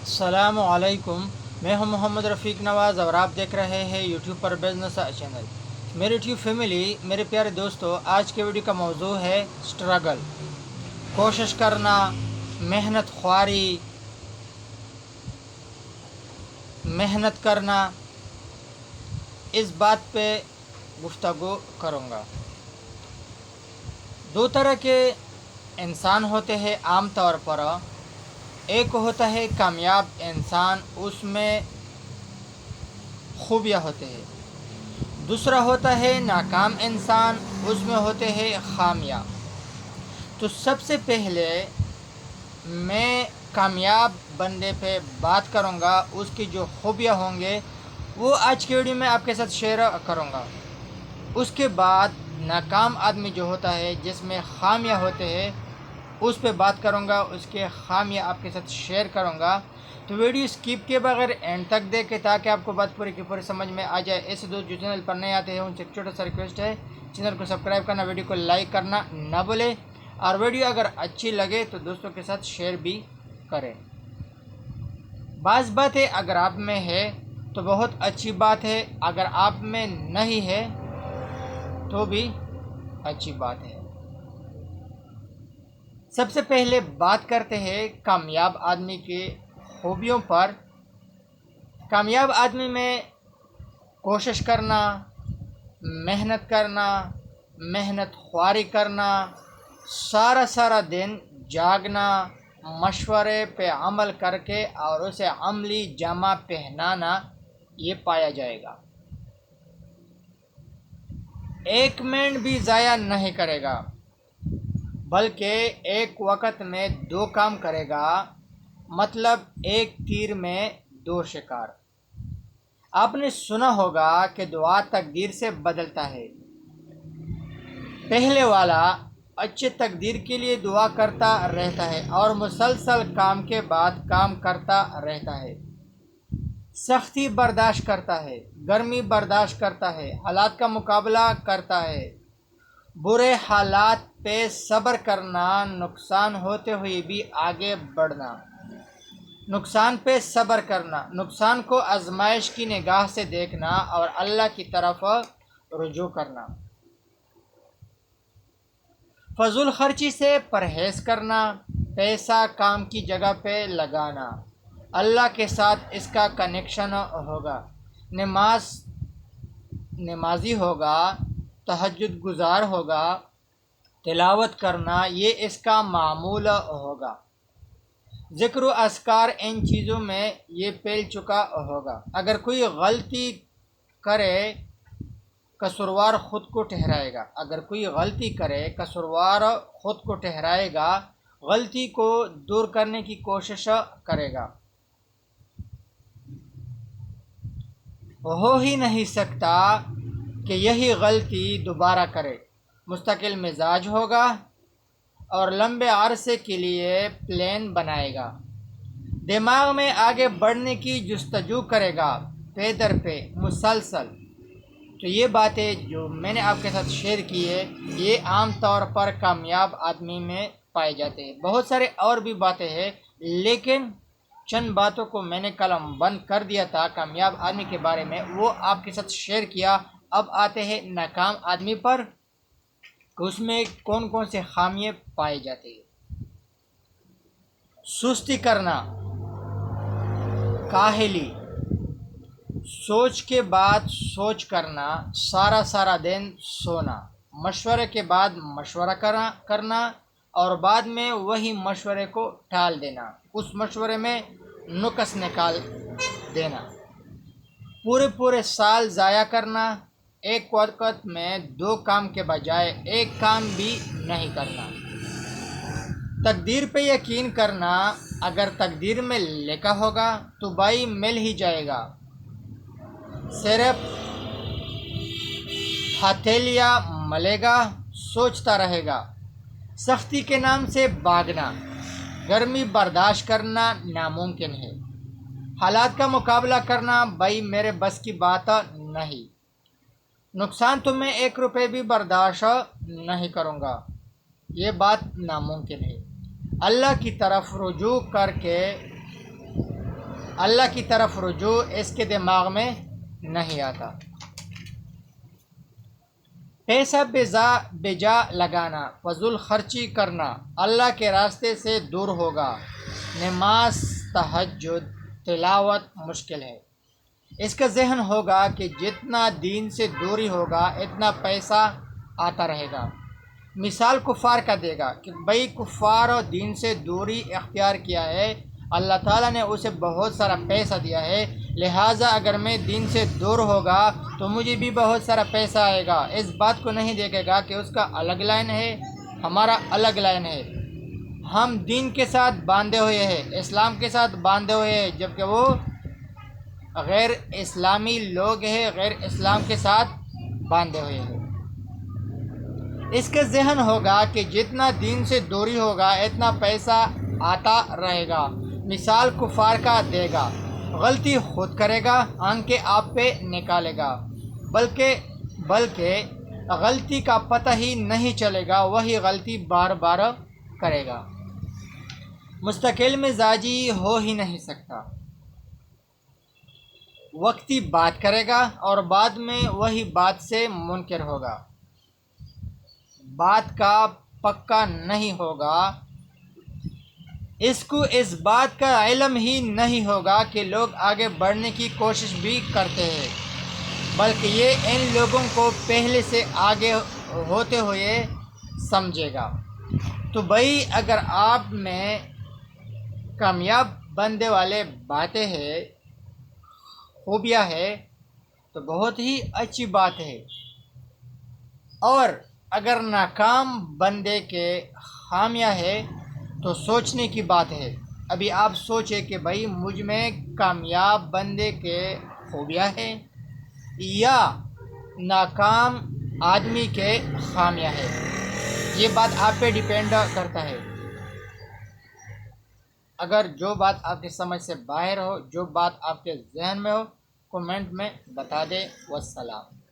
السلام علیکم، میں ہوں محمد رفیق نواز اور آپ دیکھ رہے ہیں یوٹیوب پر بزنس چینل۔ میری یوٹیوب فیملی، میرے پیارے دوستو، آج کے ویڈیو کا موضوع ہے سٹرگل، کوشش کرنا، محنت خواری، محنت کرنا۔ اس بات پہ گفتگو کروں گا۔ دو طرح کے انسان ہوتے ہیں عام طور پر۔ ایک ہوتا ہے کامیاب انسان، اس میں خوبیاں ہوتے ہیں۔ دوسرا ہوتا ہے ناکام انسان، اس میں ہوتے ہیں خامیاں۔ تو سب سے پہلے میں کامیاب بندے پہ بات کروں گا، اس کی جو خوبیاں ہوں گے وہ آج کی ویڈیو میں آپ کے ساتھ شیئر کروں گا۔ اس کے بعد ناکام آدمی جو ہوتا ہے، جس میں خامیاں ہوتے ہیں، اس پہ بات کروں گا، اس کے خامیاں آپ کے ساتھ شیئر کروں گا۔ تو ویڈیو سکپ کے بغیر اینڈ تک دیکھیں تاکہ آپ کو بات پوری کی پوری سمجھ میں آ جائے۔ ایسے دوست جو چینل پر نئے آتے ہیں ان سے ایک چھوٹا سا ریکویسٹ ہے، چینل کو سبسکرائب کرنا، ویڈیو کو لائک کرنا نہ بھولیں، اور ویڈیو اگر اچھی لگے تو دوستوں کے ساتھ شیئر بھی کریں۔ بعض باتیں اگر آپ میں ہے تو بہت اچھی بات ہے، اگر آپ میں نہیں ہے تو بھی اچھی بات ہے۔ سب سے پہلے بات کرتے ہیں کامیاب آدمی کی خوبیوں پر۔ کامیاب آدمی میں کوشش کرنا، محنت کرنا، محنت خواری کرنا، سارا دن جاگنا، مشورے پہ عمل کر کے اور اسے عملی جامہ پہنانا، یہ پایا جائے گا۔ ایک منٹ بھی ضائع نہیں کرے گا، بلکہ ایک وقت میں دو کام کرے گا، مطلب ایک تیر میں دو شکار۔ آپ نے سنا ہوگا کہ دعا تقدیر سے بدلتا ہے۔ پہلے والا اچھے تقدیر کے لیے دعا کرتا رہتا ہے اور مسلسل کام کے بعد کام کرتا رہتا ہے، سختی برداشت کرتا ہے، گرمی برداشت کرتا ہے، حالات کا مقابلہ کرتا ہے، برے حالات پہ صبر کرنا، نقصان ہوتے ہوئے بھی آگے بڑھنا، نقصان پہ صبر کرنا، نقصان کو آزمائش کی نگاہ سے دیکھنا اور اللہ کی طرف رجوع کرنا، فضول خرچی سے پرہیز کرنا، پیسہ کام کی جگہ پہ لگانا، اللہ کے ساتھ اس کا کنیکشن ہوگا، نمازی ہوگا، تہجد گزار ہوگا، تلاوت کرنا یہ اس کا معمول ہوگا، ذکر و اذکار ان چیزوں میں یہ پھیل چکا ہوگا۔ اگر کوئی غلطی کرے قصوروار خود کو ٹھہرائے گا، اگر کوئی غلطی کرے قصوروار خود کو ٹھہرائے گا، غلطی کو دور کرنے کی کوشش کرے گا، ہو ہی نہیں سکتا کہ یہی غلطی دوبارہ کرے، مستقل مزاج ہوگا اور لمبے عرصے کے لیے پلان بنائے گا، دماغ میں آگے بڑھنے کی جستجو کرے گا، پے در پہ مسلسل۔ تو یہ باتیں جو میں نے آپ کے ساتھ شیئر کی ہے، یہ عام طور پر کامیاب آدمی میں پائے جاتے ہیں۔ بہت سارے اور بھی باتیں ہیں، لیکن چند باتوں کو میں نے قلم بند کر دیا تھا کامیاب آدمی کے بارے میں، وہ آپ کے ساتھ شیئر کیا۔ اب آتے ہیں ناکام آدمی پر کہ اس میں کون کون سے خامیاں پائے جاتے ہیں۔ سستی کرنا، کاہلی، سوچ کے بعد سوچ کرنا، سارا دن سونا، مشورے کے بعد مشورہ کرنا اور بعد میں وہی مشورے کو ٹال دینا، اس مشورے میں نقص نکال دینا، پورے سال ضائع کرنا، ایک وقت میں دو کام کے بجائے ایک کام بھی نہیں کرنا، تقدیر پہ یقین کرنا، اگر تقدیر میں لکھا ہوگا تو بھائی مل ہی جائے گا، صرف ہتھیلیاں ملے گا، سوچتا رہے گا، سختی کے نام سے بھاگنا، گرمی برداشت کرنا ناممکن ہے، حالات کا مقابلہ کرنا بھائی میرے بس کی بات نہیں، نقصان تو میں 1 روپے بھی برداشت نہیں کروں گا، یہ بات ناممکن ہے، اللہ کی طرف رجوع کر کے اللہ کی طرف رجوع اس کے دماغ میں نہیں آتا۔ پیسہ بے جا لگانا، فضول خرچی کرنا اللہ کے راستے سے دور ہوگا۔ نماز، تہجد، تلاوت مشکل ہے۔ اس کا ذہن ہوگا کہ جتنا دین سے دوری ہوگا اتنا پیسہ آتا رہے گا۔ مثال کفار کا دے گا کہ بھئی کفار اور دین سے دوری اختیار کیا ہے، اللہ تعالیٰ نے اسے بہت سارا پیسہ دیا ہے، لہٰذا اگر میں دین سے دور ہوگا تو مجھے بھی بہت سارا پیسہ آئے گا۔ اس بات کو نہیں دیکھے گا کہ اس کا الگ لائن ہے، ہمارا الگ لائن ہے، ہم دین کے ساتھ باندھے ہوئے ہیں، اسلام کے ساتھ باندھے ہوئے ہیں، جبکہ وہ غیر اسلامی لوگ ہیں، غیر اسلام کے ساتھ باندھے ہوئے ہیں۔ اس کا ذہن ہوگا کہ جتنا دین سے دوری ہوگا اتنا پیسہ آتا رہے گا۔ مثال کفار کا دے گا، غلطی خود کرے گا، آنکھیں آپ پہ نکالے گا، بلکہ غلطی کا پتہ ہی نہیں چلے گا، وہی غلطی بار بار کرے گا۔ مستقل مزاجی ہو ہی نہیں سکتا، وقتی بات کرے گا اور بعد میں وہی بات سے منکر ہوگا، بات کا پکا نہیں ہوگا، اس کو اس بات کا علم ہی نہیں ہوگا کہ لوگ آگے بڑھنے کی کوشش بھی کرتے ہیں، بلکہ یہ ان لوگوں کو پہلے سے آگے ہوتے ہوئے سمجھے گا۔ تو بھائی اگر آپ میں کامیاب بننے والے باتیں ہیں، خوبیاں ہیں، تو بہت ہی اچھی بات ہے، اور اگر ناکام بندے کے خامیاں ہے تو سوچنے کی بات ہے۔ ابھی آپ سوچیں کہ بھائی مجھ میں کامیاب بندے کے خوبیاں ہیں یا ناکام آدمی کے خامیاں ہیں، یہ بات آپ پہ ڈیپینڈ کرتا ہے۔ اگر جو بات آپ کی سمجھ سے باہر ہو، جو بات آپ کے ذہن میں ہو، کمنٹ میں بتا دیں۔ والسلام۔